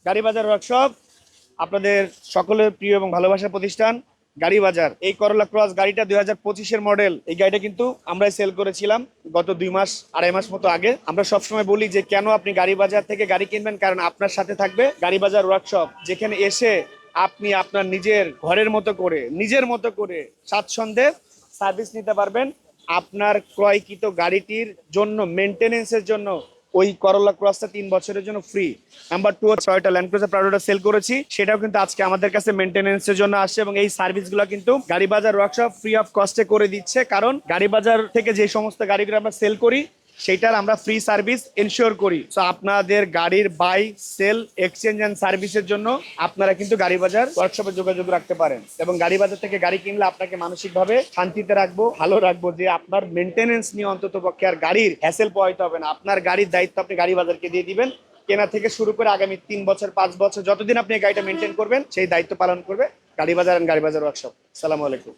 গাড়ি বাজার ওয়ার্কশপ আপনাদের সকলের প্রিয় এবং ভালোবাসার প্রতিষ্ঠান গাড়ি বাজার। এই করলা ক্রস গাড়িটা 2025-এর মডেল। এই গাড়িটা কিন্তু আমরাই সেল করেছিলাম গত 2 মাস 2.5 মাস মতো আগে। আমরা সবসময় বলি যে কেন আপনি গাড়ি বাজার থেকে গাড়ি কিনবেন, কারণ আপনার সাথে থাকবে গাড়ি বাজার ওয়ার্কশপ, যেখানে এসে আপনি আপনার নিজের ঘরের মতো করে নিজের মতো করে স্বাচ্ছন্দ্যে সার্ভিস নিতে পারবেন। আপনার ক্রয়কৃত গাড়িটির জন্য মেনটেনেন্সের জন্য ওই করলা ক্রসটা 3 বছরের জন্য ফ্রি। নাম্বার 2 হচ্ছে টয়োটা ল্যান্ড ক্রুজার প্রাডোটা সেল করেছি, সেটাও কিন্তু আজকে আমাদের কাছে মেনটেনেন্সের জন্য আসছে, এবং এই সার্ভিসগুলো কিন্তু গাড়ি বাজার ওয়ার্কশপ ফ্রি অফ কস্টে করে দিচ্ছে। কারণ গাড়ি বাজার থেকে যে সমস্ত গাড়িগুলো আমরা সেল করি সেটার আমরা ফ্রি সার্ভিস এনশিওর করি। তো আপনাদের গাড়ির বাই সেল এক্সচেঞ্জ এন্ড সার্ভিসের জন্য আপনারা কিন্তু গাড়ি বাজার ওয়ার্কশপে যোগাযোগ রাখতে পারেন, এবং গাড়ি বাজার থেকে গাড়ি কিনলে আপনাকে মানসিকভাবে শান্তিতে রাখবো, ভালো রাখবো, যে আপনার মেনটেনেন্স নিয়ে অন্তত পক্ষে আর গাড়ির হ্যাসেল পোহাইতে হবে না। আপনার গাড়ির দায়িত্ব আপনি গাড়ি বাজারকে দিয়ে দিবেন। কেনা থেকে শুরু করে আগামী 3 বছর 5 বছর যতদিন আপনি গাড়িটা মেনটেন করবেন সেই দায়িত্ব পালন করবে গাড়ি বাজার এন্ড গাড়ি বাজার ওয়ার্কশপ। আসসালামু আলাইকুম।